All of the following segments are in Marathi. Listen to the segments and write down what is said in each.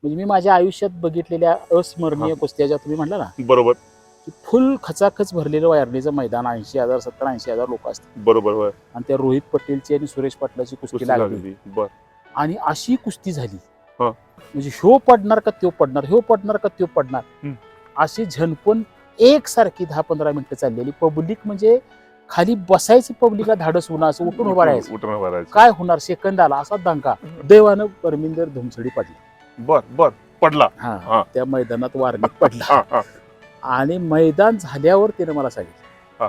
म्हणजे मी माझ्या आयुष्यात बघितलेल्या अस्मरणीय कुस्त्या ज्या तुम्ही म्हटला ना, बरोबर की फुल खचाखच भरलेलं वायरणीचं मैदान 80,000 70-80,000 लोक असतात बरोबर होय. आणि त्या रोहित पटेलची आणि सुरेश पाटलाची कुस्ती कुस्ती लागली लागली बर. आणि अशी कुस्ती झाली हा. म्हणजे ह्यो पडणार का त्यो पडणार, ह्यो पडणार का त्यो पडणार, हम्म. अशी झणपण एकसारखी 10-15 मिनिटं चाललेली. पब्लिक म्हणजे खाली बसायचं पब्लिकला धाडस होणार, असं उठून उभा राहायचं. उठून उभा राहायचं. काय होणार, सेकंद आला असा दंगा. दैवानं परमिंदर धुमसडी पडली. बर बर पडला. हा हा. त्या मैदानात वारणीत पडला हा हा आणि मैदान झाल्यावर त्याने मला सांगितलं हा.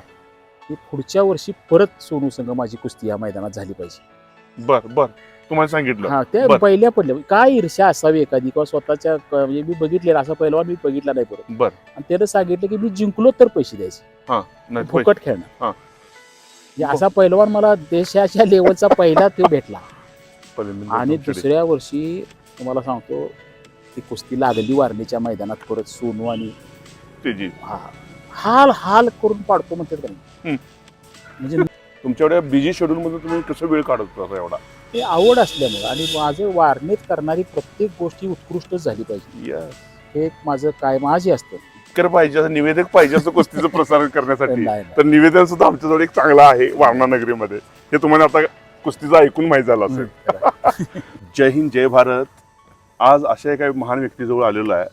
की पुढच्या वर्षी परत सोनू संघ माझी कुस्ती या मैदानात झाली पाहिजे. बर बर तुम्हाला सांगितलं. हा त्या बर. पहिल्या पडल्या काय ईर्ष्या असावी एखादी किंवा स्वतःच्या म्हणजे मी बघितलेला असा पहिलवान मी बघितला नाही परत. बर आणि त्यानं सांगितलं की मी जिंकलो तर पैसे द्यायचे, हा नाही पैसे. फुकट खेळणार. हा. म्हणजे असा पहिलवान मला देशाच्या लेवलचा पहिला तो भेटला. परमिंदर आणि धुमसडी. दुसऱ्या वर्षी तुम्हाला सांगतो ती कुस्ती लागली वारणीच्या मैदानात परत सोनू आणि तेजी हा हाल हाल करून पाडतो म्हणतात का नाही. म्हणजे तुमच्या एवढ्या बिझी शेड्यूल मध्ये तुम्ही कसं वेळ काढत होता एवढा. ते आवड असल्यामुळे आणि माझं वारणीत करणारी प्रत्येक गोष्टी उत्कृष्टच झाली पाहिजे Yes. हे एक माझं काय माझी असतं. कर पाहिजे असं निवेदक पाहिजे असं कुस्तीचं प्रसारण करण्यासाठी नाही. तर निवेदन सुद्धा आमच्याजवळ एक चांगलं आहे वारणा नगरीमध्ये. हे तुम्हाला आता कुस्तीचं ऐकून माहीत झालं असेल. जय हिंद जय भारत. आज अशा एका महान व्यक्तीजवळ आलेलो आहे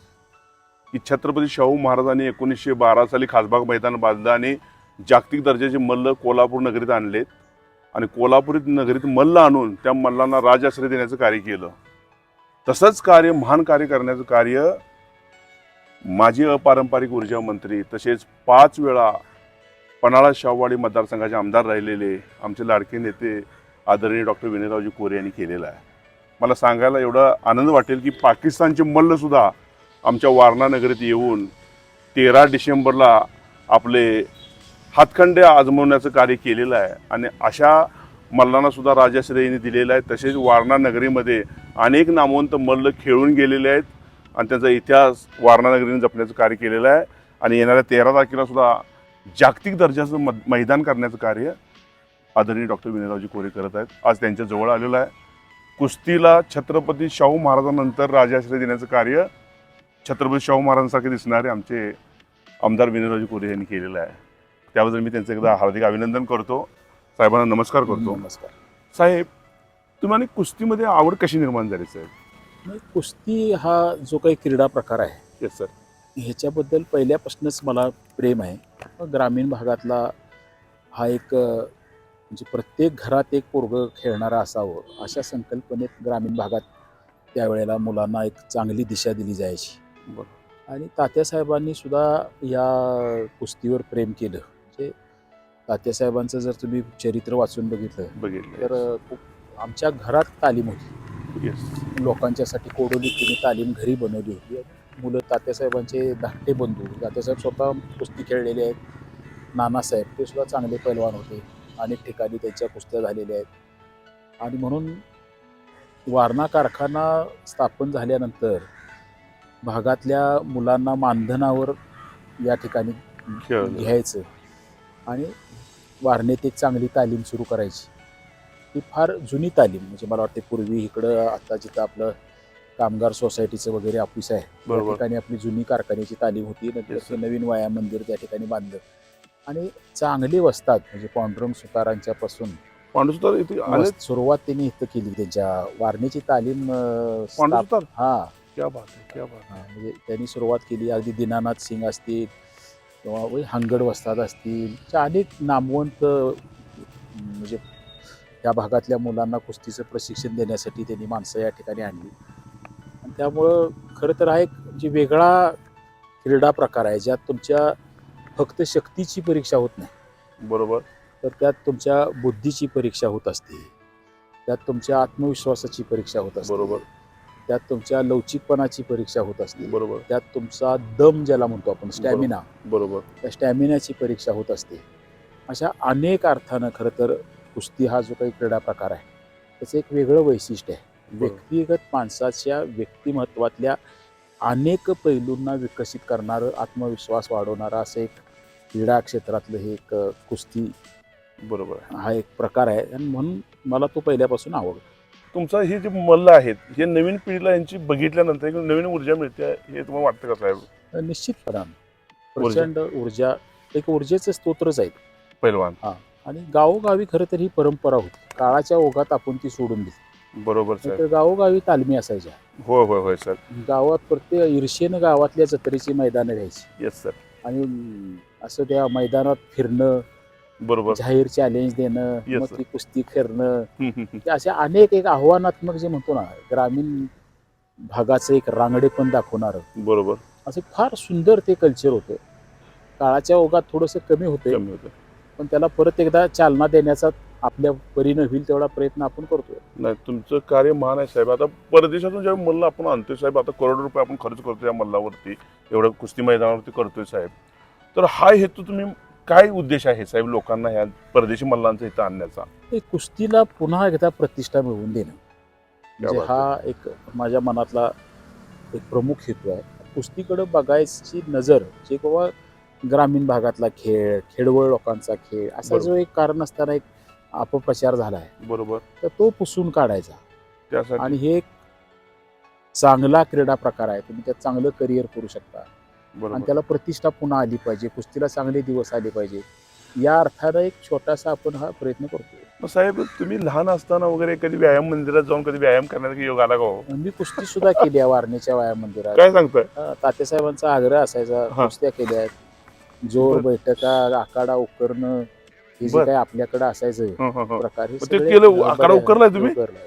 की छत्रपती शाहू महाराजांनी 1912 साली खासबाग मैदान बांधलं आणि जागतिक दर्जाचे मल्ल कोल्हापूर नगरीत आणलेत आणि कोल्हापूर नगरीत मल्ल आणून त्या मल्लांना राजाश्रय देण्याचं कार्य केलं. तसंच कार्य महान कार्य करण्याचं कार्य माजी अपारंपरिक ऊर्जा मंत्री तसेच 5 वेळा पन्हाळा शाहूवाडी मतदारसंघाचे आमदार राहिलेले आमचे लाडके नेते आदरणीय डॉक्टर विनयरावजी कोरे यांनी केलेला आहे. मला सांगायला एवढा आनंद वाटेल की पाकिस्तानचे मल्ल सुद्धा आमच्या वारणा नगरीत येऊन 13 डिसेंबरला आपले हातखंडे आजमवण्याचं कार्य केलेलं आहे आणि अशा मल्लांना सुद्धा राजाश्रय यांनी दिलेलं आहे. तसेच वारणा नगरीमध्ये अनेक नामवंत मल्ल खेळून गेलेले आहेत आणि त्यांचा इतिहास वारणा नगरीने जपण्याचं कार्य केलेलं आहे आणि येणाऱ्या 13 तारखेला सुद्धा जागतिक दर्जाचं मैदान करण्याचं कार्य आदरणीय डॉक्टर विनयरावजी कोरे करत आहेत. आज त्यांच्या जवळ आलेलं आहे. कुस्तीला छत्रपती शाहू महाराजांनंतर राजाश्रय देण्याचं कार्य छत्रपती शाहू महाराजांसारखे दिसणारे आमचे आमदार विनयरावजी कोरे यांनी केलेलं आहे. त्याबद्दल मी त्यांचं एकदा हार्दिक अभिनंदन करतो. साहेबांना नमस्कार करतो. नमस्कार साहेब तुम्हाला कुस्तीमध्ये आवड कशी निर्माण झाली साहेब. कुस्ती हा जो काही क्रीडा प्रकार आहे येस सर. ह्याच्याबद्दल पहिल्यापासूनच मला प्रेम आहे. ग्रामीण भागातला हा एक म्हणजे प्रत्येक घरात एक पोरगं खेळणारा असावं अशा संकल्पनेत ग्रामीण भागात त्यावेळेला मुलांना एक चांगली दिशा दिली जायची. आणि तात्यासाहेबांनी सुद्धा या कुस्तीवर प्रेम केलं. म्हणजे तात्यासाहेबांचं जर तुम्ही चरित्र वाचून बघितलं तर आमच्या घरात तालीम होती. येस. लोकांच्यासाठी कोडोलीत त्यांनी तालीम घरी बनवली होती. मुलं तात्यासाहेबांचे धाकटे बंधू, तात्यासाहेब स्वतः कुस्ती खेळलेले आहेत. नानासाहेब ते सुद्धा चांगले पैलवान होते. अनेक ठिकाणी त्यांच्या कुस्त्या झालेल्या आहेत आणि म्हणून वारणा कारखाना स्थापन झाल्यानंतर भागातल्या मुलांना मानधनावर या ठिकाणी घ्यायचं आणि वारणेत एक चांगली तालीम सुरू करायची. ती फार जुनी तालीम म्हणजे मला वाटते पूर्वी इकडं आता जिथं आपलं कामगार सोसायटीचं वगैरे ऑफिस आहे त्या ठिकाणी आपली जुनी कारखान्याची तालीम होती. नंतर ते नवीन व्यायाम मंदिर त्या ठिकाणी बांधलं आणि चांगली वस्तात म्हणजे पांडुरंग सुतारांच्या पासून सुरुवात त्यांनी इथं केली. त्यांच्या वारणेची तालीम हा क्या बात है, क्या बात है. म्हणजे त्यांनी सुरुवात केली. अगदी दीनानाथ सिंग असतील किंवा हंगड वस्ताद असतील अनेक नामवंत म्हणजे त्या भागातल्या मुलांना कुस्तीचं प्रशिक्षण देण्यासाठी त्यांनी माणसं या ठिकाणी आणली. आणि त्यामुळं खरं तर हा एक म्हणजे वेगळा क्रीडा प्रकार आहे ज्यात तुमच्या फक्त शक्तीची परीक्षा होत नाही. बरोबर. तर त्यात तुमच्या बुद्धीची परीक्षा होत असते. त्यात तुमच्या आत्मविश्वासाची परीक्षा होत असते. बरोबर. त्यात तुमच्या लवचिकपणाची परीक्षा होत असते. बरोबर. त्यात तुमचा दम ज्याला म्हणतो आपण स्टॅमिना. बरोबर. त्या स्टॅमिनाची परीक्षा होत असते. अशा अनेक अर्थानं खरं तर कुस्ती हा जो काही क्रीडा प्रकार आहे त्याचं एक वेगळं वैशिष्ट्य आहे. व्यक्तिगत माणसाच्या व्यक्तिमत्वातल्या अनेक पैलूंना विकसित करणारं आत्मविश्वास वाढवणारा असं एक क्रीडा क्षेत्रातलं हे एक कुस्ती बरोबर हा एक प्रकार आहे आणि म्हणून मला तो पहिल्यापासून आवडतो. तुमचा हे जे मल्ल आहेत हे नवीन पिढीला यांची बघितल्यानंतर एक नवीन ऊर्जा मिळते हे तुम्हाला वाटतं का साहेब? निश्चितपणानं प्रचंड ऊर्जा, एक ऊर्जेचं स्तोत्रच आहे पैलवान. आणि गावोगावी खरं तर ही परंपरा होती. काळाच्या ओघात आपण ती सोडून दिली. बरोबर तर साहेब. गावोगावी तालमी असायच्या. होय होय होय सर. गावात प्रत्येक ईर्षेनं गावातल्या जत्रेची मैदानं व्हायची येस सर. आणि असं त्या मैदानात फिरणं, बरोबर. जाहीर चॅलेंज देणं, Yes, मग sir. ती कुस्ती करणं, ते असे अनेक एक आव्हानात्मक जे म्हणतो ना, ग्रामीण भागाचं एक रांगडेपण दाखवणार बरोबर. असं फार सुंदर ते कल्चर होतं. काळाच्या ओघात थोडंसं कमी होते, कमी होतं. पण त्याला परत एकदा चालना देण्याचा आपल्या परीनं होईल तेवढा प्रयत्न आपण करतोय. नाही तुमचं कार्य महान आहे साहेब. आता परदेशातून जेव्हा मल्ल आपण आणतोय साहेब, आता करोड रुपये आपण खर्च करतोय या मल्लावरती, एवढं कुस्ती मैदानावरती करतोय साहेब, तर हा हेतू तुम्ही काय उद्देश आहे साहेब लोकांना ह्या परदेशी मल्लांचा इथं आणण्याचा? ते कुस्तीला पुन्हा एकदा प्रतिष्ठा मिळवून देणं म्हणजे बात हा एक माझ्या मनातला एक प्रमुख हेतू आहे. कुस्तीकडे बघायची नजर जे बाबा ग्रामीण भागातला खेळ, खेडवळ लोकांचा खेळ असा बरोबर. जो एक कारण असताना एक अपप्रचार झाला आहे, बरोबर. तर तो पुसून काढायचा. त्यासाठी आणि हे एक चांगला क्रीडा प्रकार आहे. तुम्ही त्यात चांगलं करिअर करू शकता आणि बरोबर. त्याला प्रतिष्ठा पुन्हा आली पाहिजे, कुस्तीला चांगले दिवस आले पाहिजे, या अर्थानं एक छोटासा आपण हा प्रयत्न करतोय. मग साहेब तुम्ही लहान असताना वगैरे कधी व्यायाम मंदिरात जाऊन कधी व्यायाम करण्याचा योग आला का हो? मी कुस्ती सुद्धा केली आहे वारणेच्या व्यायाम मंदिरात. काय सांगताय? तात्यासाहेबांचा आग्रह असायचा, हा. कुस्त्या केल्या आहेत. जोर बर. बैठका, आखाडा उकरणं, हे जे बर. काही आपल्याकडे असायचं प्रकार, हे मग ते सगळे केलं, आखाडा बऱ्या- उकरलाय तुम्ही? उकरलाय.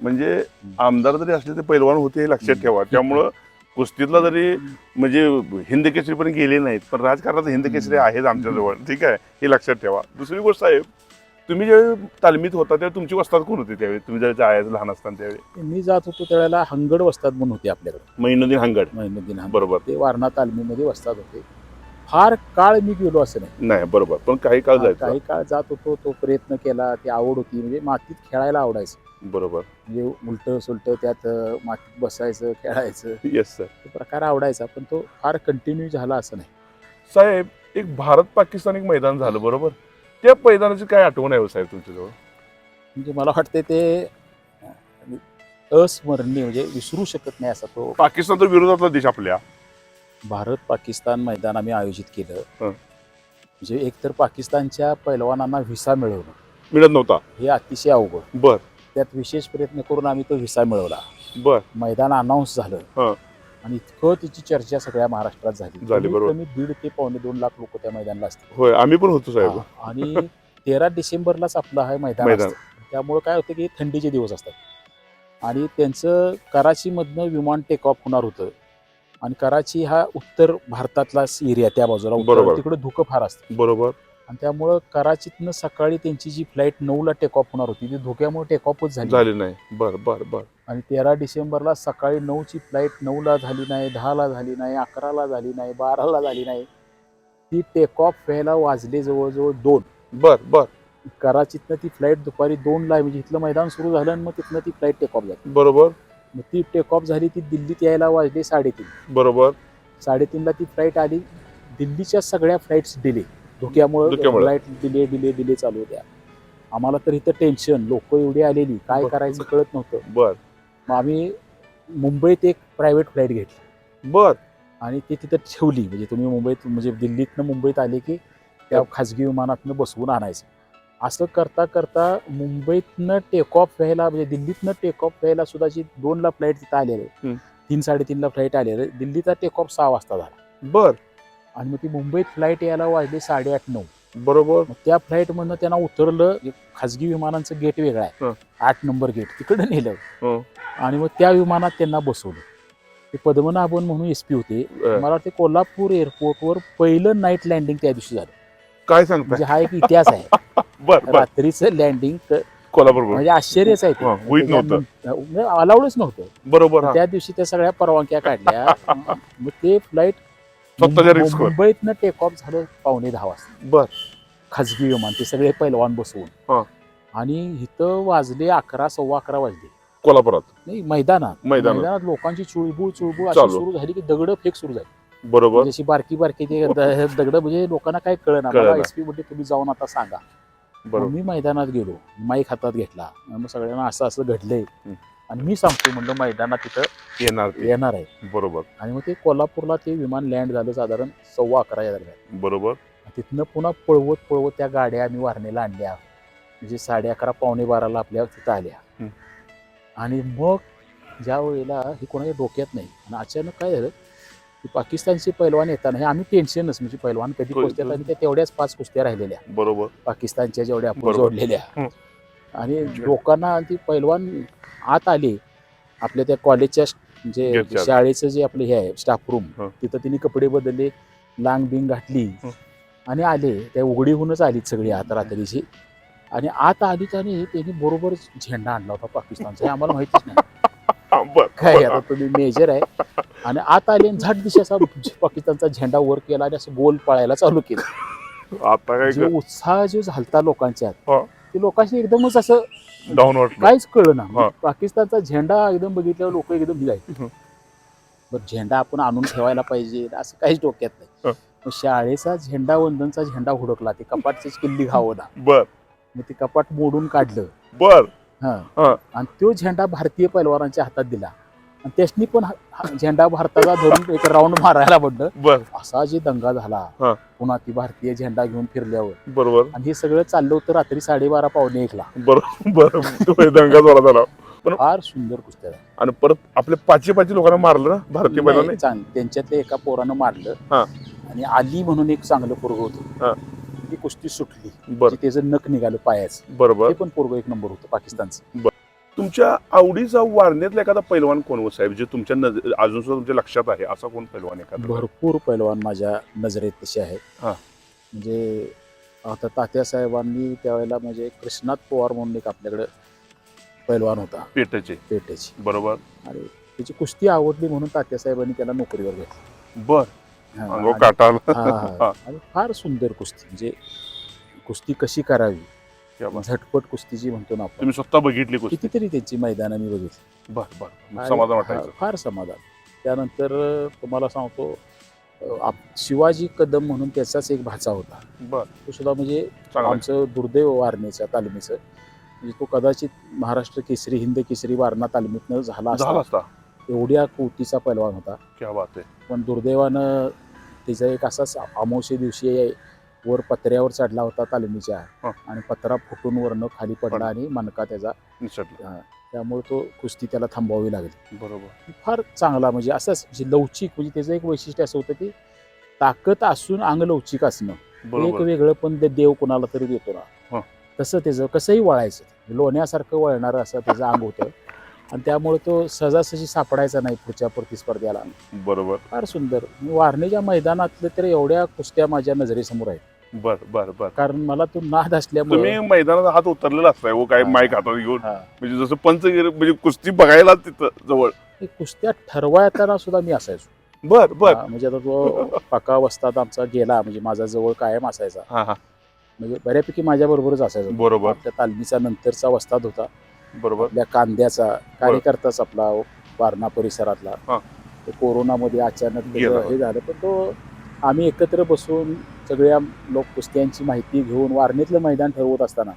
म्हणजे आमदार जरी असले ते पैलवान होते हे लक्षात ठेवा. त्यामुळं कुस्तीतला जरी म्हणजे हिंद केसरी पण गेले नाहीत, पण राजकारणात हिंद केसरी आहेत आमच्याजवळ. ठीक आहे, हे लक्षात ठेवा. दुसरी गोष्ट साहेब, तुम्ही ज्यावेळी तालमीत होता त्यावेळी तुमची वस्ताद कोण होती त्यावेळी, तुम्ही ज्यावेळी जायचं लहान असताना त्यावेळी? मी जात होतो त्यावेळेला हंगड वस्ताद म्हणून होते आपल्याकडे, महिनुद्दीन हंगड. महिनुद्दीन हंगड. बरोबर. ते वारणा तालमीमध्ये वस्ताद होते. फार काळ मी गेलो असं नाही, नाही बरोबर, पण काही काळ जायचं. काही काळ जात होतो. तो प्रयत्न केला, ती आवड होती. म्हणजे मातीत खेळायला आवडायचं, बरोबर. म्हणजे उलट सुलट त्यात मातीत बसायचं, खेळायचं, येस सर. तो प्रकार आवडायचा. पण तो फार कंटिन्यू झाला असं नाही. साहेब एक भारत पाकिस्तान एक मैदान झालं बरोबर, त्या मैदानाची काय आठवण आहे हो साहेब तुमच्याजवळ? म्हणजे मला वाटतं ते अस्मरणीय, म्हणजे विसरू शकत नाही असा तो पाकिस्तान तर विरोधातला देश आपल्या. भारत पाकिस्तान मैदान आम्ही आयोजित केलं. हं. म्हणजे एकतर पाकिस्तानच्या पैलवानांना व्हिसा मिळवणं मिळत नव्हता. हे अतिशय अवघड. बर त्यात विशेष प्रयत्न करून आम्ही तो व्हिसा मिळवला. बर. मैदान अनाऊन्स झालं हं. आणि इतकं त्याची चर्चा सगळ्या महाराष्ट्रात झाली. झाली, बरोबर. कमीत कमी 1.5 ते 2.25 लाख लोक त्या मैदानाला असतील. होय, आम्ही पण होतो साहेब. आणि 13 डिसेंबरलाच आपलं हा मैदान मैदान. असतं. त्यामुळे काय होतं की थंडीचे दिवस असतात आणि त्यांचं कराचीमधनं विमान टेक ऑफ होणार होतं आणि कराची हा उत्तर भारतातला एरिया, त्या बाजूला बरोबर. तिकडे धुकं फार असतं बरोबर. आणि त्यामुळं कराचीतनं सकाळी त्यांची जी फ्लाईट 9ला टेक ऑफ होणार होती ती धोक्यामुळे टेक ऑफच झाली. झाली नाही. बर बर बर. आणि 13 डिसेंबरला सकाळी 9ची फ्लाईट 9ला झाली नाही, 10ला झाली नाही, 11ला झाली नाही, 12ला झाली नाही. ती टेक ऑफ व्हायला वाजले जवळजवळ 2. बर बर. कराचीतनं ती फ्लाईट दुपारी 2ला, म्हणजे इथलं मैदान सुरू झालं आणि मग तिथनं ती फ्लाईट टेक ऑफ झाली. बरोबर. मग ती टेक ऑफ झाली, ती दिल्लीत यायला वाजले 3:30. बरोबर. 3:30ला ती फ्लाईट आली. दिल्लीच्या सगळ्या फ्लाईट्स डिले, धोक्यामुळे धोक्यामुळे. फ्लाईट डिले डिले डिले चालू होत्या. आम्हाला तर इथं टेन्शन, लोक एवढी आलेली, काय बर. करायचं कळत नव्हतं. बर मग आम्ही मुंबईत एक प्रायव्हेट फ्लाईट घेतली बर. आणि ती तिथं ठेवली. म्हणजे तुम्ही मुंबईत, म्हणजे दिल्लीतनं मुंबईत आले की त्या खाजगी विमानातनं बसवून आणायचं. असं करता करता मुंबईतनं टेक ऑफ व्हायला, म्हणजे दिल्लीतनं टेक ऑफ व्हायला सुद्धा जी 2ला फ्लाईट तिथं आलेली, 3-3:30ला फ्लाईट आलेली, दिल्लीचा टेक ऑफ 6 वाजता झाला. बर. आणि मग ती मुंबईत फ्लाईट यायला वाजले 8:30-9. बरोबर. मग त्या फ्लाईटमधनं त्यांना उतरलं. खाजगी विमानांचं गेट वेगळं आहे, 8 नंबर गेट, तिकडे नेलं हं. आणि मग त्या विमानात त्यांना बसवलं. ते पद्मनाभन म्हणून एसपी होते. मला वाटते कोल्हापूर एअरपोर्टवर पहिलं नाईट लँडिंग त्या दिवशी झालं. काय सांगताय? म्हणजे हा एक इतिहास आहे. बर बर. रात्रीचं लँडिंग कोल्हापूर. म्हणजे आश्चर्यच आहे ते. होईत नव्हतं. अलाउडच नव्हतं. बरोबर. त्या दिवशी त्या सगळ्या परवानग्या काढल्या. मग ते फ्लाईट स्वतःच्या रिस्क वर. मुंबईतनं टेक ऑफ झालं 9:15 वाजता. बर. खाजगी विमान, ते सगळे पैलवान बसवून. आणि इथं वाजले 11, 11:15 वाजले कोल्हापुरात. नाही, मैदानात मैदानात लोकांची चुळबुळ अशी चालू. सुरू झाली की दगड फेक सुरू झाली. बरोबर. म्हणजे अशी बारकी बारकी ते दगड, म्हणजे लोकांना काय कळना. कळेना. मला एसपी म्हणजे तुम्ही जाऊन आता सांगा. बरोबर. मी मैदानात गेलो, माईक हातात घेतला, मग सगळ्यांना असं असं घडलंय आणि मी सांगतो म्हणलं मैदानात तिथं येणार ते. येणार आहे. बरोबर आणि मग ते कोल्हापूरला ते विमान लँड झालं साधारण 11:15 या दरम्यान. बरोबर. तिथनं पुन्हा पळवत पळवत त्या गाड्या आम्ही वारणेला आणल्या, म्हणजे 11:30 पावणे 12ला आपल्या तिथं आल्या. आणि मग ज्या वेळेला हे कोणाच्या डोक्यात नाही आणि अचानक काय झालं की पाकिस्तानचे पैलवान येताना हे आम्ही टेन्शनच, म्हणजे पैलवान कधी कुस्त्यात आणि त्या तेवढ्याच 5 कुस्त्या राहिलेल्या बरोबर. पाकिस्तानच्या जेवढ्या आपण बरोबर. जोडलेल्या. आणि लोकांना ती पैलवान आत आले आपल्या त्या कॉलेजच्या म्हणजे गेटच्या आत. शाळेचं जे आपलं हे आहे स्टाफ रूम, हं. तिथं तिने कपडे बदलले, लांग बिंग घातली आणि आले. त्या उघडीहूनच आलीत सगळी आत रात्रीची. आणि आत आलीत आणि त्यांनी बरोबर झेंडा आणला होता पाकिस्तानचा, हे आम्हाला माहितीच नाही बर. काय. आता तुम्ही मेजर आहे. आणि आत आले आणि झट दिशेचा पाकिस्तानचा झेंडा वर केला आणि असं गोल पळायला चालू केलं. आता काय जो उत्साह जो झालता लोकांच्या हा. ते लोकांशी एकदमच असं डाऊन वाटलं. काहीच कळलं ना. हा. पाकिस्तानचा झेंडा एकदम बघितल्यावर लोक एकदम भिजायचे. हं. बरं झेंडा आपण आणून ठेवायला पाहिजे असं काहीच डोक्यात नाही. मग शाळेचा झेंडा, वंदनचा झेंडा हुडकला, ते कपाटचीच किल्ली घावला. बर मग ते कपाट मोडून काढलं. बर. हा. हा. आणि तो झेंडा भारतीय पैलवानांच्या हातात दिला आणि त्यासनी पण हा झेंडा भारताचा धरून एक राऊंड मारायला पडलं. बर. असा जे दंगा झाला हा. पुन्हा ती भारतीय झेंडा घेऊन फिरल्यावर. बरोबर. आणि हे सगळं चाललं होतं रात्री 12:30 पावणे 1ला. बरोबर. तो दंगा जोरात झाला. पण फार सुंदर कुस्त्या झाल्या. आणि परत आपल्या पाचशे लोकांना मारलं ना भारतीय बैलांनी. नाही, त्यांच्यातल्या एका पोरानं मारलं. हा. आणि आली म्हणून एक चांगलं पोरग हा. होतं, ती कुस्ती सुटली. बर. म्हणजे त्याचं नख निघालं पायाचं. बरोबर. ते पण पोरग एक नंबर होतं पाकिस्तानचं. तुमच्या आवडीचा वारण्यातला एखादा पैलवान कोण हो साहेब, जे तुमच्या अजून सुद्धा तुमच्या लक्षात आहे असा कोण पैलवान एखादा? भरपूर पैलवान माझ्या नजरेत तसे आहेत. हा. म्हणजे आता तात्यासाहेबांनी त्यावेळेला म्हणजे कृष्णात पवार म्हणून एक आपल्याकडे पैलवान होता पेटाचे. पेटेची. बरोबर. आणि त्याची कुस्ती आवडली म्हणून तात्यासाहेबांनी त्याला नोकरीवर घेतलं. बर. हा, अंगो आणि- काटा. हा, हा. आणि फार सुंदर कुस्ती, म्हणजे कुस्ती कशी करावी, झटपट कुस्ती जी म्हणतो ना आपण. तुम्ही स्वतः बघितली कुस्ती? कितीतरी त्यांची मैदानं मी बघितली. बर बर. आणि समाधान वाटायचं. फार समाधान. त्यानंतर तुम्हाला सांगतो शिवाजी कदम म्हणून त्याचाच एक भाचा होता. बर. तो सुद्धा म्हणजे चांगला. आमचं दुर्दैव वारणेच्या तालमीचं, म्हणजे तो कदाचित महाराष्ट्र केसरी, हिंद केसरी वारणा तालमीतनं झाला झाला असता. असता. एवढ्या कोटीचा पैलवान होता. क्या बात आहे. पण दुर्दैवानं त्याचा एक असाच अमावस्ये दिवशी वर पत्र्यावर चढला होता तालमीच्या हा. आणि पत्रा फुटून वरनं खाली पडला आणि मणका त्याचा निसटलं. त्यामुळे तो कुस्ती त्याला थांबवावी लागली. बरोबर. फार चांगला, म्हणजे असंच म्हणजे लवचिक, म्हणजे त्याचं एक वैशिष्ट्य असं होतं की ताकद असून अंग लवचिक असणं. एक बरोबर. वेगळं पण देव कुणाला तरी देतो हा. ना, तसं त्याचं कसंही वळायचं, लोण्यासारखं वळणारं असं त्याचं अंग होतं. आणि त्यामुळे तो सहजासहजी सापडायचा नाही पुढच्या प्रतिस्पर्ध्याला. बरोबर. फार सुंदर. वारणेच्या मैदानातले तर एवढ्या कुस्त्या माझ्या नजरेसमोर आहेत. बर बर बर. कारण मला तो नाद असल्यामुळे. तुम्ही मैदानात हात उतरलेला असताय हो, काय हा. माईक हातात घेऊन, हा. म्हणजे जसं पंचगिरी म्हणजे कुस्ती बघायला तिथं जवळ. ते कुस्त्या ठरवायला सुद्धा मी असायचो. बर बर. म्हणजे आता तो पाका वस्तात आमचा गेला, म्हणजे माझा जवळ कायम असायचा. हा हा. म्हणजे बऱ्यापैकी माझ्या बरोबरच असायचा. बरोबर. आपल्या तालमीचा नंतरचा वस्ताद होता. बरोबर. आपल्या कांद्याचा कार्यकर्ताच आपला वारणा परिसरातला. हा. तो कोरोनामध्ये अचानक गेला. हे झालं, पण तो आम्ही एकत्र बसून सगळ्या लोक कुस्त्यांची माहिती घेऊन वारणेतलं मैदान ठरवत असताना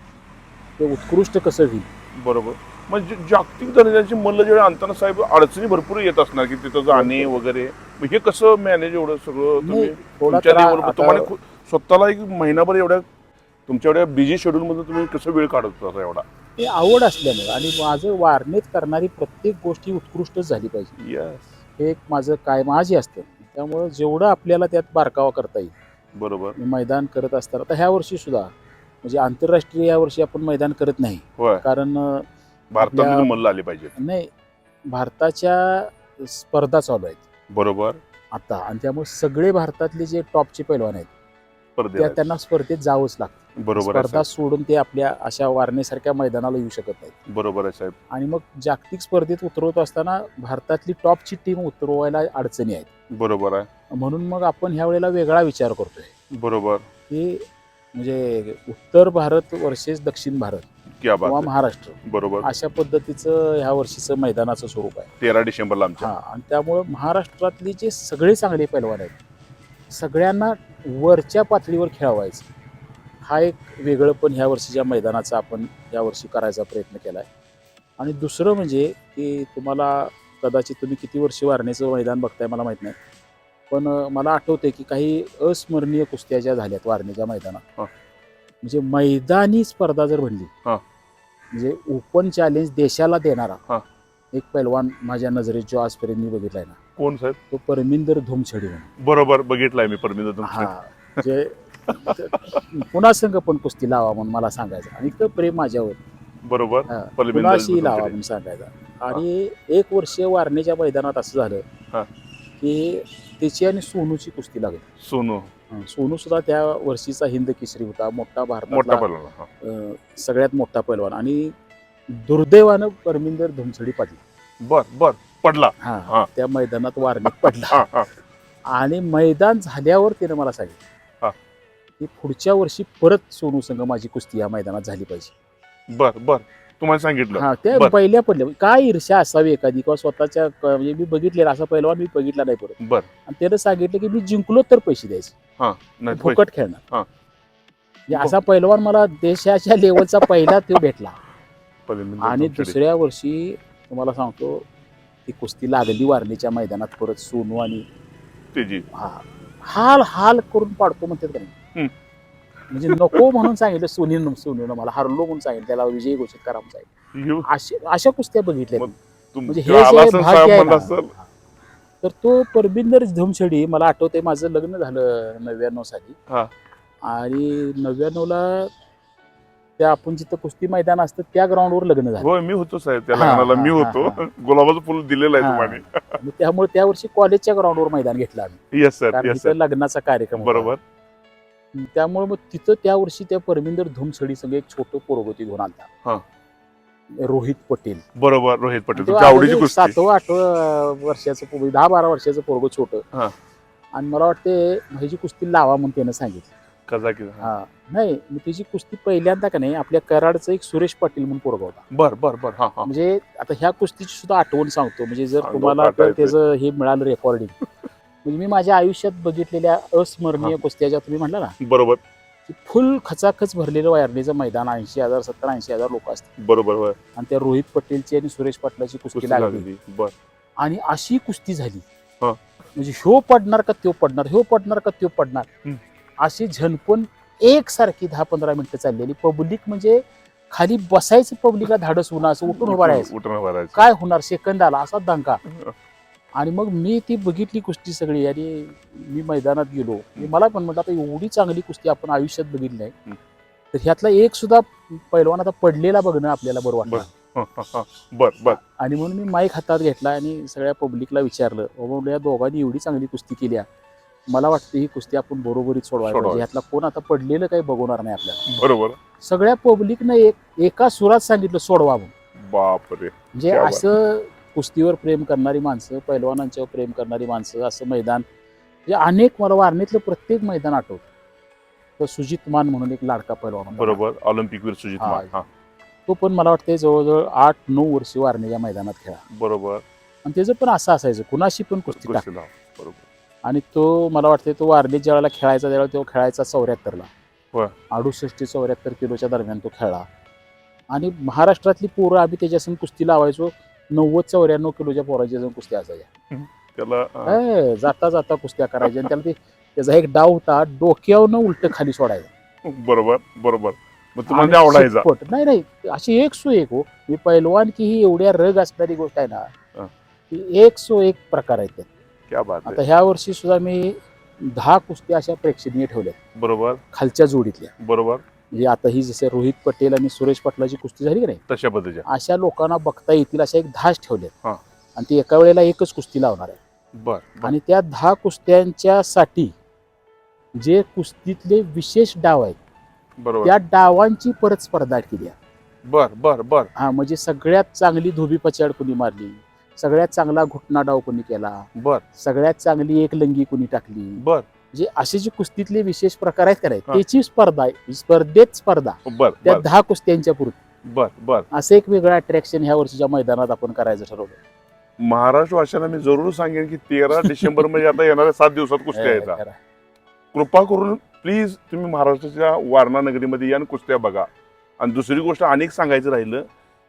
ते उत्कृष्ट कसं होईल. बरोबर. म्हणजे जागतिक दर्जाची मल्ल जेव्हा आणताना साहेब अडचणी भरपूर येत असणार की तिथं जाणे वगैरे, मग हे कसं मॅनेज एवढं सगळं तुम्ही नाही, थोडा तुमच्या त्रा- level वर तुम्हाला स्वतःला एक महिनाभर एवढ्या तुमच्या एवढ्या बिझी शेड्यूल मध्ये तुम्ही कसं वेळ काढत होता एवढा? ते आवड असल्यामुळे, आणि माझं वारणेत करणारी प्रत्येक गोष्टी उत्कृष्टच झाली पाहिजे, यस. हे एक माझं कायम आजही असतं. त्यामुळं जेवढं आपल्याला त्यात बारकावा करता येईल. बरोबर. मी मैदान करत असताना आता ह्या वर्षी सुद्धा म्हणजे आंतरराष्ट्रीय या वर्षी आपण मैदान करत नाही, होय. कारण भारतात आपल्या- मल्ल आले पाहिजे. नाही, भारताच्या स्पर्धा चालू आहेत बरोबर. आता, आणि त्यामुळे सगळे भारतातले जे टॉपचे पैलवान आहेत त्यांना स्पर्धेत जावंच लागतं. बरोबर आहे स्पर्धा साहेब. सोडून ते आपल्या अशा वारणेसारख्या मैदानाला येऊ शकत नाहीत. बरोबर आहे साहेब. आणि मग जागतिक स्पर्धेत उतरवत असताना भारतातली टॉपची टीम उतरवायला अडचणी आहेत. बरोबर आहे. म्हणून मग आपण ह्या वेळेला वेगळा विचार करतोय बरोबर. की म्हणजे उत्तर भारत वर्सेस दक्षिण भारत क्या बात किंवा आहे. महाराष्ट्र, बरोबर. अशा पद्धतीचं ह्या वर्षीचं मैदानाचं स्वरूप आहे. 13 डिसेंबरला आमच्या. हा, आणि त्यामुळं महाराष्ट्रातले जे सगळे चांगले पैलवान आहेत सगळ्यांना वरच्या पातळीवर खेळवायचं हा एक वेगळं पण ह्या वर्षीच्या मैदानाचा आपण यावर्षी करायचा प्रयत्न केला आहे. आणि दुसरं म्हणजे की तुम्हाला कदाचित तुम्ही किती वर्ष वारणेचं मैदान बघताय मला माहीत नाही, पण मला आठवते की काही अस्मरणीय कुस्त्या ज्या झाल्यात वारणेच्या मैदानात, हा. म्हणजे मैदानी स्पर्धा जर बनली, हा. म्हणजे ओपन चॅलेंज देशाला देणारा हा. एक पैलवान माझ्या नजरेत जो आजपर्यंत मी बघितलाय ना, कोण साहेब? तो परमिंदर धुमछडी म्हणून. बरोबर, बघितलाय मी परमिंदर हा, जे पुन्हा संघ पण कुस्ती लावा म्हणून मला सांगायचं आणि इतकं प्रेम माझ्यावर. बरोबर. हा, परमिंदर कुणाशी लावा धुमछडी. म्हणून सांगायचा. आणि एक वर्ष वारणेच्या मैदानात असं हा. झालं की त्याची आणि सोनूची कुस्ती लागली. सोनू सोनू सुद्धा त्या वर्षीचा हिंद केसरी होता, मोठा मोठा भारतातला पहिलवान. सगळ्यात मोठा पैलवान. आणि दुर्दैवानं परमिंदर धुमछडी पडला. बर बर, पडला. हा. हा, त्या मैदानात वारणेत पडला. हा, हा. आणि मैदान झाल्यावर त्यानं मला सांगितलं हा. की पुढच्या वर्षी परत सोनू संघ माझी कुस्ती या मैदानात झाली पाहिजे. बर बर, तुम्हाला सांगितलं. हा, त्या बर. पहिल्या पडल्या. काय ईर्ष्या असावी एखादी किंवा स्वतःच्या म्हणजे मी बघितलेला असा पैलवान मी बघितला नाही परत. बर. आणि त्यानं सांगितलं की मी जिंकलो तर पैसे द्यायचे, हा, नाही फुकट खेळणार. हा. म्हणजे असा पैलवान मला देशाच्या लेवलचा पहिला तो भेटला. परमिंदर आणि धुमछडी. दुसऱ्या वर्षी तुम्हाला सांगतो ती कुस्ती लागली वारणेच्या मैदानात परत. सोनू आणि तेजी. हा, हाल हाल करून पाडतो म्हणतात का नाही, म्हणजे नको म्हणून सांगितलं सोनूनं मला, हरलो म्हणून सांगितलं, त्याला विजयी घोषित करा म्हणून सांगितलं. अशा कुस्त्या बघितल्या. म्हणजे हे जे भाग्य आहे ना, तर तो परमिंदर धुमछडी मला आठवते, माझं लग्न झालं 99 साली. हा. आणि 99ला त्या आपण जिथं कुस्ती मैदान असतं त्या ग्राउंडवर लग्न झालं. होय, मी होतो साहेब त्या हा, लग्नाला. मी हा, होतो. हा. गुलाबाचं फुल दिलेलं आहे हा. तुम्हाला. आणि त्यामुळे त्या वर्षी कॉलेजच्या ग्राउंडवर मैदान घेतलं आम्ही, येस सर, कारण येस तिथं सर. लग्नाचा कार्यक्रम होता. बरोबर. त्यामुळे मग तिथं त्या वर्षी त्या परमिंदर धुमछडी संघ एक छोटं पोरगोती घेऊन हा. आलता, रोहित पटेल. बरोबर, रोहित पटेल. तो तुमच्या आवडीची अगदी कुस्ती. 7-8 वर्षाचं पोरगं, 10-12 वर्षाचं पोरगं छोटं. हा. आणि मला वाटते ह्याची कुस्ती लावा म्हणून त्यानं सांगितलं. कझाकी. हा, नाही मी त्याची कुस्ती पहिल्यांदा का नाही, आपल्या कराडचं एक सुरेश पाटील म्हणून पोरगा होता. बर बर बर. हा हा. म्हणजे आता ह्या कुस्तीची सुद्धा आठवण सांगतो, म्हणजे जर सांगा, तुम्हाला तर पाठायचं. त्याचं हे मिळालं रेकॉर्डिंग, म्हणजे मी माझ्या आयुष्यात बघितलेल्या अस्मरणीय कुस्त्या ज्या तुम्ही म्हणला ना, बरोबर की फुल खचाखच भरलेलं वारणेचं मैदान, 80,000 70-80,000 लोक असतात. बरोबर. होय, आणि त्या रोहित पटेलची आणि सुरेश पाटलाची कुस्ती कुस्ती लागली. लागली. बर. आणि अशी कुस्ती झाली, हा. म्हणजे ह्यो पडणार का त्यो पडणार, ह्यो पडणार का त्यो पडणार, अशी झनपण एकसारखी 10-15 मिनिटं चाललेली. पब्लिक म्हणजे खाली बसायचं, पब्लिकला धाडस होणं, असं उठून उभा राहायचं, उठून उभा राहायचं. काय होणार सेकंद आला असा दंगा. आणि मग मी ती बघितली कुस्ती सगळी आणि मी मैदानात गेलो. मला पण म्हटलं आता एवढी चांगली कुस्ती आपण आयुष्यात बघितली नाही, तर ह्यातला एक सुद्धा पैलवान आता पडलेला बघणं आपल्याला बरं वाटलं. हा, हा, हा. बर बर. आणि म्हणून मी माईक हातात घेतला आणि सगळ्या पब्लिकला विचारलं, बाबा या दोघांनी एवढी चांगली कुस्ती केली, मला वाटतं ही कुस्ती आपण बरोबरीत सोडवायला पाहिजे, ह्यातला कोण आता पडलेलं काही बघवणार नाही आपल्याला. बरोबर. सगळ्या पब्लिकनं एका सुरात सांगितलं सोडवा म्हणून. बापरे. म्हणजे असं कुस्तीवर प्रेम करणारी माणसं, पैलवानांच्यावर प्रेम करणारी माणसं, असं मैदान म्हणजे अनेक, मला वारणेतलं प्रत्येक मैदान आठवतं. तर सुजित मान म्हणून एक लाडका पैलवान होता. बरोबर, ऑलिम्पिक वीर सुजित मान. हा. तो पण मला वाटतं जवळजवळ 8-9 वर्ष वारणेच्या मैदानात खेळा. बरोबर. आणि त्याचं पण असं असायचं, कुणाशी पण कुस्ती टाक. बरोबर. आणि तो मला वाटतं तो वारणेत ज्या वेळेला खेळायचा त्यावेळेला तो खेळायचा 74ला. होय. 68-74 किलोच्या दरम्यान तो खेळला. आणि महाराष्ट्रातली पोरं आम्ही त्याच्यासून कुस्ती लावायचो, 90-94 किलोच्या पोराच्या जाऊन कुस्त्या असायच्या. त्याला जाता जाता कुस्त्या करायच्या. आणि त्याला त्याचा एक डाव होता, डोक्यावरनं उलट खाली सोडायचा. बरोबर बरोबर. मग तुम्हाला ते आवडायचा? नाही, अशी 101 हो. मी पैलवान की ही एवढ्या रग असणारी गोष्ट आहे ना, की 101 प्रकार आहेत. क्या बात आहे. आता ह्या वर्षी सुद्धा मी 10 कुस्त्या अशा प्रेक्षणीय ठेवल्या. बरोबर. खालच्या जोडीतल्या. बरोबर. म्हणजे आता ही जसं रोहित पटेल आणि सुरेश पाटलाची कुस्ती झाली की नाही, तशा पद्धतीच्या अशा लोकांना बघता येतील अशा एक 10 ठेवल्या. हा. आणि ती एका वेळेला एकच कुस्ती लावणार आहे. बर. आणि त्या 10 कुस्त्यांच्या साठी जे कुस्तीतले विशेष डाव आहेत, बरोबर, त्या डावांची परत स्पर्धा केली. बर बर बर. हा, म्हणजे सगळ्यात चांगली धोबी पछाड कुणी मारली, सगळ्यात चांगला घुटना डाव कुणी केला, बर, सगळ्यात चांगली एक लंगी कुणी टाकली, बर, म्हणजे असे जे कुस्तीतले विशेष प्रकार आहेत का नाही, हा. त्याची स्पर्धा आहे. स्पर्धेत स्पर्धा बर त्या बर 10 कुस्त्यांच्या पुरती. बर बर. असं एक वेगळं अट्रॅक्शन ह्या वर्षीच्या मैदानात आपण करायचं ठरवलं. महाराष्ट्र वाशाला मी जरूर सांगेन की 13 डिसेंबर म्हणजे आता येणाऱ्या 7 दिवसात कुस्त्या येतात. खरं. कृपा करून प्लीज तुम्ही महाराष्ट्राच्या वारणा नगरीमध्ये या आणि कुस्त्या बघा. आणि दुसरी गोष्ट अनेक सांगायचं राहिलं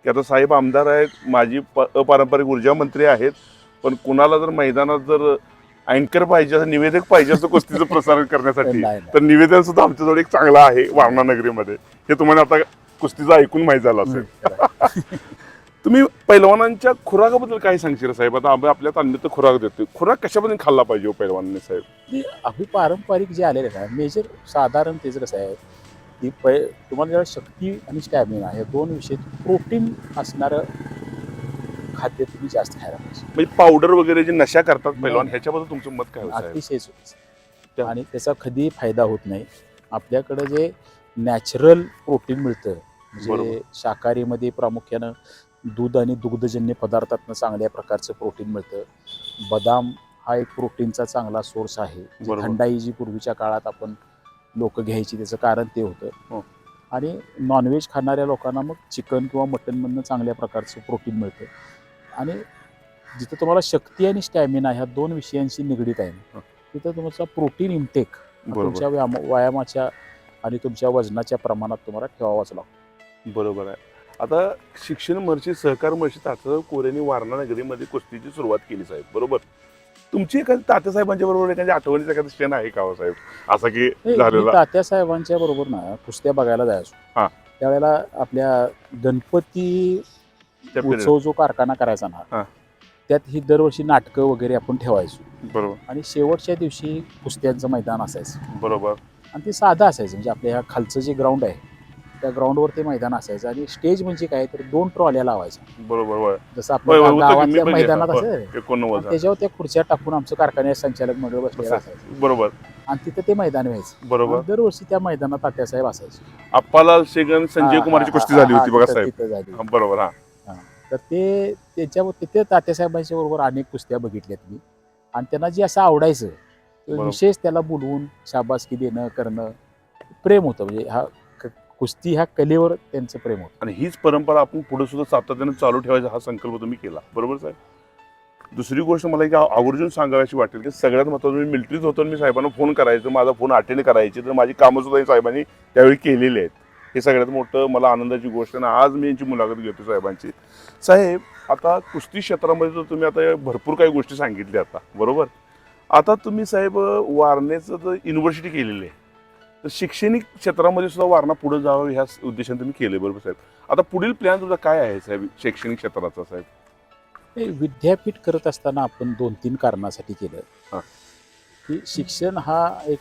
की आता साहेब आमदार आहेत, माझी अपारंपरिक ऊर्जा मंत्री आहेत, पण कुणाला जर मैदानात जर अँकर पाहिजे असं, निवेदक पाहिजे असं कुस्तीचं प्रसारण करण्यासाठी नाही. तर निवेदन सुद्धा आमच्याजवळ एक चांगलं आहे वारणा नगरीमध्ये. हे तुम्हाला आता कुस्तीचं ऐकून माहीत झालं असेल. तुम्ही पैलवानांच्या खुराकाबद्दल काय सांगशील साहेब? आता आम्ही आपल्या तालमीत तर खुराक देतोय, खुराक कशाबद्दल खाल्ला पाहिजे हो पैलवानांनी साहेब? ते अगदी पारंपरिक जे आलेले आहे मेजर साधारण तेच कसं आहे की तुम्हाला जेव्हा शक्ती आणि स्टॅमिना हे दोन विषय प्रोटीन असणारं खाद्य तुम्ही जास्त खायला पाहिजे. म्हणजे पावडर वगैरे जे नशा करतात पैलवान, नाही. ह्याच्याबद्दल तुमचं मत काय होतं साहेब? अतिशय चुकीचं आणि त्याचा कधी फायदा होत नाही. आपल्याकडं जे नॅचरल प्रोटीन मिळतं म्हणजे बरोबर. शाकाहारीमध्ये प्रामुख्यानं दूध आणि दुग्धजन्य पदार्थातनं चांगल्या प्रकारचं प्रोटीन मिळतं. बदाम हा एक प्रोटीनचा चांगला सोर्स आहे. जी बरोबर. थंडाई जी पूर्वीच्या काळात आपण लोक घ्यायची त्याचं कारण ते होतं. हो. आणि नॉनव्हेज खाणाऱ्या लोकांना मग चिकन किंवा मटनमधनं चांगल्या प्रकारचं प्रोटीन मिळतं. आणि जिथं तुम्हाला शक्ती आणि स्टॅमिना ह्या दोन विषयांशी निगडीत आहे हं. तिथं तुमचा प्रोटीन इनटेक बरोबर. तुमच्या व्यायामाच्या आणि तुमच्या वजनाच्या प्रमाणात तुम्हाला ठेवावाच लागतो. बरोबर आहे. आता शिक्षण महर्षी सहकार महर्षी तात्यासाहेब कोरेंनी वारणा नगरीमध्ये कुस्तीची सुरुवात केली साहेब, बरोबर? तुमची एखादी तात्यासाहेबांच्या बरोबर एखादी आठवणीचा एखादा क्षण आहे का हो साहेब असा की मी झालेला? तात्यासाहेबांच्या बरोबर ना कुस्त्या बघायला जायचो. हां. त्यावेळेला आपल्या गणपती त्या उत्सव जो कारखाना करायचा हां. ना त्यात ही दरवर्षी नाटकं वगैरे आपण ठेवायचो बरोबर. आणि शेवटच्या दिवशी कुस्त्यांचं मैदान असायचं बरोबर. आणि ते साधं असायचं म्हणजे आपल्या ह्या खालचं जे ग्राउंड आहे त्या ग्राउंडवर ते मैदान असायचं आणि स्टेज म्हणजे काय तर 2 ट्रॉल्या लावायच्या बरोबर. होय. जसं होय, आपल्या होय, होतं की मी गावातल्या बघितलं. मैदानात होय. असायचं 89 त्याच्यावर त्या खुर्च्या टाकून आमचं कारखान्याचे संचालक मंडळ बसलेलं असायचं बरोबर. आणि तिथं ते मैदान व्हायचं. बरोबर. आणि दरवर्षी त्या मैदानात तात्यासाहेब असायचे. अप्पालाल शेगन संजय कुमारची कुस्ती झाली होती बघा साहेब. तिथं झाली. हां, बरोबर. हा तर ते तिथे तात्यासाहेबांच्या बरोबर अनेक कुस्त्या बघितल्यात मी आणि त्यांना जे असं आवडायचं तर बरोबर. विशेष त्याला बोलवून शाबासकी देणं करणं प्रेम होतं म्हणजे कुस्ती ह्या कलेवर त्यांचं प्रेम होतं. आणि हीच परंपरा आपण पुढे सुद्धा सातत्याने चालू ठेवायचा हा संकल्प तुम्ही केला, बरोबर साहेब? दुसरी गोष्ट मला एक आवर्जून सांगायची वाटेल की सगळ्यात महत्त्वाचं मी मिलिटरीत होतो आणि मी साहेबांना फोन करायचो, माझा फोन अटेंड करायची, तर माझी कामं सुद्धा साहेबांनी त्यावेळी केलेली आहेत. हे सगळ्यात मोठं मला आनंदाची गोष्ट आहे. आज मी यांची मुलाखत घेतो साहेबांची. साहेब आता कुस्ती क्षेत्रामध्ये तर तुम्ही आता भरपूर काही गोष्टी सांगितल्या आता, बरोबर? आता तुम्ही साहेब वारणेचं तर युनिव्हर्सिटी केलेली आहे, तर शैक्षणिक क्षेत्रामध्ये सुद्धा वारणा पुढे जावं ह्या उद्देशाने तुम्ही केले, बरोबर साहेब? आता पुढील प्लॅन तुझा काय आहे साहेब शैक्षणिक क्षेत्राचा साहेब? हे विद्यापीठ करत असताना आपण 2-3 कारणासाठी केलं हां. की शिक्षण हा एक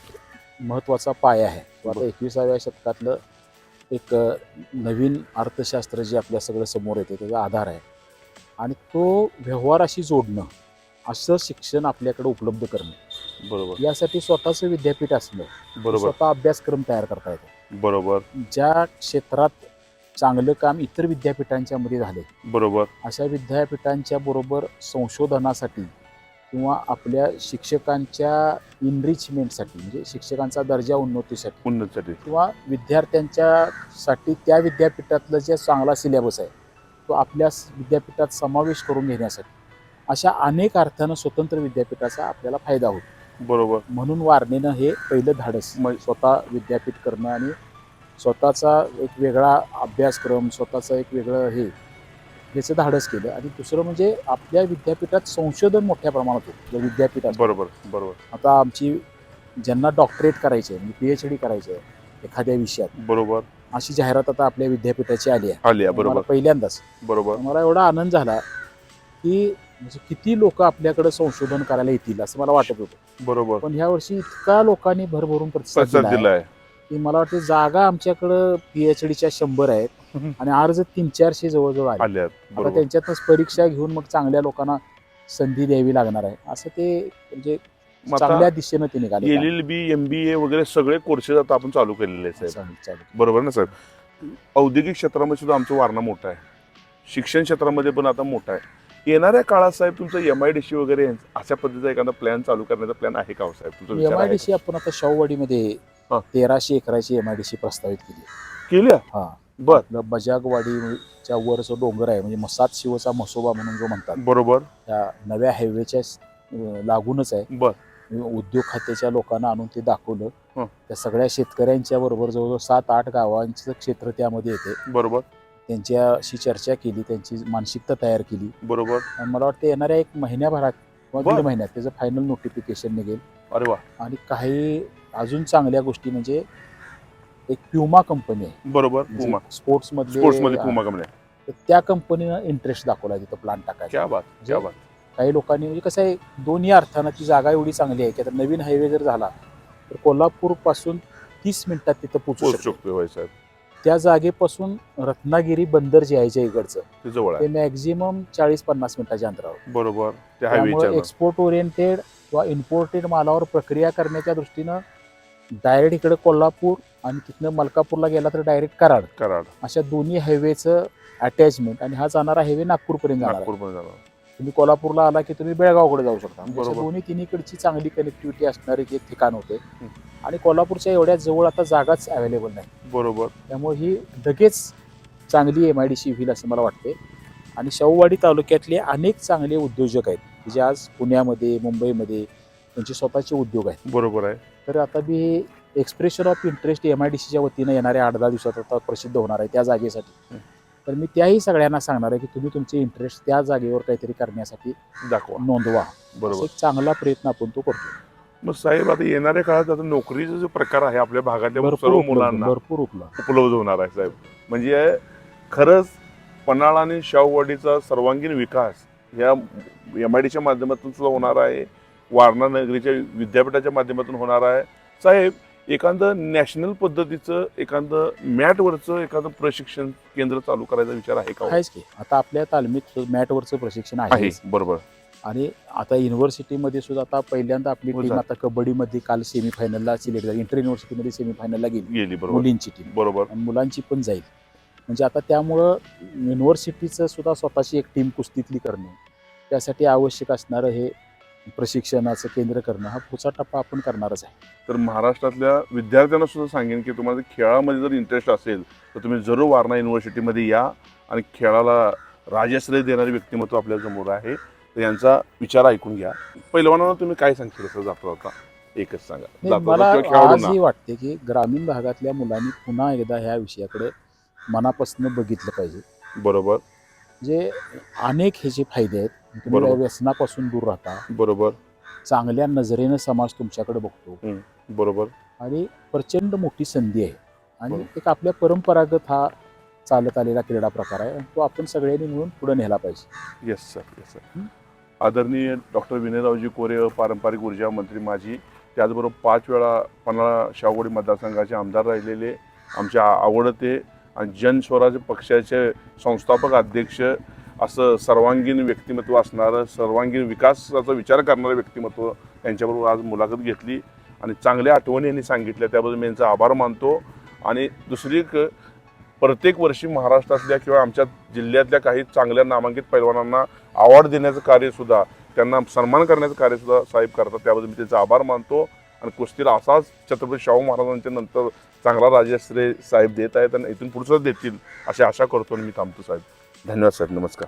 महत्त्वाचा पाया आहे. तो आता 21व्या शतकातलं एक नवीन अर्थशास्त्र जे आपल्या सगळं समोर येते त्याचा आधार आहे आणि तो व्यवहाराशी जोडणं असं शिक्षण आपल्याकडे उपलब्ध करणं, बरोबर. यासाठी स्वतःचं विद्यापीठ असणं, बरोबर. स्वतः अभ्यासक्रम तयार करता येतो. बरोबर. ज्या क्षेत्रात चांगलं काम इतर विद्यापीठांच्या मध्ये झाले बरोबर. अशा विद्यापीठांच्या बरोबर संशोधनासाठी किंवा आपल्या शिक्षकांच्या इनरिचमेंटसाठी म्हणजे शिक्षकांचा दर्जा उन्नतीसाठी किंवा विद्यार्थ्यांच्यासाठी त्या विद्यापीठातलं जे चांगला सिलेबस आहे तो आपल्या विद्यापीठात समावेश करून घेण्यासाठी अशा अनेक अर्थानं स्वतंत्र विद्यापीठाचा आपल्याला फायदा होतो. बरोबर. म्हणून वारणेनं हे पहिलं धाडस स्वतः विद्यापीठ करणं आणि स्वतःचा एक वेगळा अभ्यासक्रम स्वतःचं एक वेगळं ह्याचं धाडस केलं. आणि दुसरं म्हणजे आपल्या विद्यापीठात संशोधन मोठ्या प्रमाणात होतं विद्यापीठ. बरोबर. बरोबर. आता आमची ज्यांना डॉक्टरेट करायचे आहे म्हणजे PhD करायचे आहे एखाद्या विषयात, बरोबर, अशी जाहिरात आता आपल्या विद्यापीठाची आली आहे बरोबर. मला पहिल्यांदाच. बरोबर. मला एवढा आनंद झाला की म्हणजे किती लोक आपल्याकडे संशोधन करायला येतील असं मला वाटत होतं. बरोबर. पण ह्या वर्षी इतका लोकांनी भरभरून प्रतिसाद दिला आहे की मला वाटतं जागा आमच्याकडं PhDच्या 100 आहेत आणि अर्ज 300-400 जवळजवळ आले. आता त्यांच्यातच परीक्षा घेऊन मग चांगल्या लोकांना संधी द्यावी लागणार आहे असं ते म्हणजे चांगल्या दिशेनं ते निघाले. LLB MBA वगैरे सगळे कोर्सेस आता आपण चालू केलेले आहेत, बरोबर ना साहेब? औद्योगिक क्षेत्रामध्ये सुद्धा आमचं वारणा मोठं आहे, शिक्षण क्षेत्रामध्ये पण आता मोठं आहे. येणाऱ्या काळात साहेब तुमचं MIDC वगैरे अशा पद्धतीचा एखादा प्लॅन चालू करण्याचा प्लॅन आहे का साहेब? MIDC आपण आता शाहूवाडीमध्ये 1300 एकराची MIDC प्रस्तावित केली. हा, बर. बजागवाडीच्या वर जो डोंगर आहे म्हणजे मसाद शिवचा मसोबा म्हणून जो म्हणतात, बरोबर, त्या नव्या हायवेच्या लागूनच आहे. बर. उद्योग खात्याच्या लोकांना आणून ते दाखवलं. हं. त्या सगळ्या शेतकऱ्यांच्या बरोबर जवळजवळ 7-8 गावांचं क्षेत्र त्यामध्ये येते. बरोबर त्यांच्याशी चर्चा केली, त्यांची मानसिकता तयार केली. बरोबर. आणि मला वाटतं येणाऱ्या 1 महिन्याभरात किंवा बरं. 1.5 महिन्यात त्याचं फायनल नोटिफिकेशन निघेल. अरे वा. आणि काही अजून चांगल्या गोष्टी म्हणजे एक प्युमा कंपनी आहे. बरोबर. म्हणजे पुमा स्पोर्ट्समध्ये स्पोर्ट्समध्ये पुमा कंपनी आहे. तर त्या कंपनीनं इंटरेस्ट दाखवला तिथं प्लांट टाकायचा. क्या बात क्या बात. काही लोकांनी म्हणजे कसं आहे, दोन्ही अर्थानं ती जागा एवढी चांगली आहे की आता नवीन हायवे जर झाला तर कोल्हापूरपासून 30 मिनिटात तिथं पोहोचू पोहोचू शकतो. शकतो होय साहेब. त्या जागेपासून रत्नागिरी बंदर जे आहे इकडचं ते जवळ ते आहे. मॅक्झिमम 40-50 मिनिटाच्या अंतरावर. बरोबर. ते त्यामुळे हायवेच्या एक्सपोर्ट ओरिएंटेड किंवा इम्पोर्टेड मालावर प्रक्रिया करण्याच्या दृष्टीनं डायरेक्ट इकडे कोल्हापूर आणि तिथनं मलकापूरला गेला तर डायरेक्ट कराड, कराड अशा दोन्ही हायवेचं अटॅचमेंट. आणि हा जाणारा हायवे नागपूरपर्यंत जाणार आहे. नागपूर पण जाणार. तुम्ही कोल्हापूरला आला की तुम्ही बेळगावकडे जाऊ शकता. म्हणजे अशा बरोबर. दोन्ही तिन्हीकडची चांगली कनेक्टिव्हिटी असणारे जे ठिकाण होते. आणि कोल्हापूरच्या एवढ्या जवळ आता जागाच अवेलेबल नाही. बरोबर. त्यामुळे ही लगेच चांगली MIDC होईल असं मला वाटते. आणि शाहूवाडी तालुक्यातले अनेक चांगले उद्योजक आहेत जे आज पुण्यामध्ये, मुंबईमध्ये त्यांचे स्वतःचे उद्योग आहेत. बरोबर आहे. तर आता मी एक्सप्रेशन ऑफ इंटरेस्ट MIDCच्या वतीनं येणाऱ्या 8-10 दिवसात आता प्रसिद्ध होणार आहे त्या जागेसाठी. तर मी त्याही सगळ्यांना सांगणार आहे की तुम्ही तुमचे इंटरेस्ट त्या जागेवर काहीतरी करण्यासाठी दाखवा. नोंदवा. असा बरोबर. एक चांगला प्रयत्न आपण तो करतो. मग साहेब आता येणाऱ्या काळात आता नोकरीचा जो प्रकार आहे आपल्या भागातल्या भरपूर सर्व उपलब्ध, मुलांना भरपूर उपलब्ध. उपलब्ध होणार आहे साहेब. म्हणजे खरंच पन्हाळा आणि शाहूवाडीचा सर्वांगीण विकास या MIDCच्या माध्यमातून सुद्धा होणार आहे. वारणा नगरीच्या विद्यापीठाच्या माध्यमातून होणार आहे. साहेब एखादं नॅशनल पद्धतीचं एखादं मॅटवरचं एखादं प्रशिक्षण केंद्र चालू करायचा विचार आहे का हो? आहेच की आता आपल्या तालमीत मॅटवरचं प्रशिक्षण आहे. आहे. बरोबर. आणि आता युनिव्हर्सिटीमध्ये सुद्धा आता पहिल्यांदा आपली हो, टीम झालं. आता कबड्डीमध्ये काल सेमीफायनलला सिलेक्ट झाली. इंटर युनिव्हर्सिटीमध्ये सेमीफायनलला गेली गेली. बरोबर. मुलींची टीम. बरोबर. आणि मुलांची पण जाईल. म्हणजे आता त्यामुळं युनिव्हर्सिटीचं सुद्धा स्वतःची एक टीम कुस्तीतली करणे, त्यासाठी आवश्यक असणारं हे प्रशिक्षणाचं केंद्र करणं हा पुढचा टप्पा आपण करणारच आहे. तर महाराष्ट्रातल्या विद्यार्थ्यांना सुद्धा सांगेन की तुम्हाला खेळामध्ये जर इंटरेस्ट असेल तर तुम्ही जरूर वारणा युनिव्हर्सिटीमध्ये या आणि खेळाला राजश्रय देणारे व्यक्तिमत्व आपल्या समोर आहे. तर यांचा विचार ऐकून घ्या. पहिलवानांना तुम्ही काय सांगशील असं जाता जाता एकच सांगा. नाही, जाता मला जाता किंवा खेळाडूंना. आजही वाटते की ग्रामीण भागातल्या मुलांनी पुन्हा एकदा ह्या विषयाकडे मनापासून बघितलं पाहिजे. बरोबर. जे अनेक ह्याचे फायदे आहेत. तुम्ही बरोबर. व्यसनापासून दूर राहता, बरोबर. चांगल्या नजरेनं समाज तुमच्याकडे बघतो बरोबर. आणि प्रचंड मोठी संधी आहे. आणि बरोबर. एक आपल्या परंपरागत हा चालत आलेला क्रीडा प्रकार आहे. तो आपण सगळ्यांनी मिळून पुढे नेला पाहिजे. Yes sir. Yes sir. आदरणीय डॉक्टर विनयरावजी कोरे पारंपरिक ऊर्जा मंत्री माजी, त्याचबरोबर 5 वेळा पन्हाळा शाहूवाडी मतदारसंघाचे आमदार राहिलेले आमचे आवडते आणि जनस्वराज्य पक्षाचे संस्थापक अध्यक्ष असं सर्वांगीण व्यक्तिमत्व असणारं, सर्वांगीण विकासाचा विचार करणारं व्यक्तिमत्व यांच्याबरोबर आज मुलाखत घेतली आणि चांगल्या आठवणी यांनी सांगितल्या. त्याबद्दल मी यांचा आभार मानतो. आणि दुसरी प्रत्येक वर्षी महाराष्ट्रातल्या किंवा आमच्या जिल्ह्यातल्या काही चांगल्या नामांकित पैलवानांना अवॉर्ड देण्याचं कार्यसुद्धा, त्यांना सन्मान करण्याचं कार्यसुद्धा साहेब करतात. त्याबद्दल मी त्यांचा आभार मानतो. आणि कुस्तीला असाच छत्रपती शाहू महाराजांच्या नंतर चांगला राजश्रय साहेब देत आहेत आणि इथून पुढचंच देतील अशी आशा करतो आणि मी थांबतो साहेब. धन्यवाद साहेब. नमस्कार.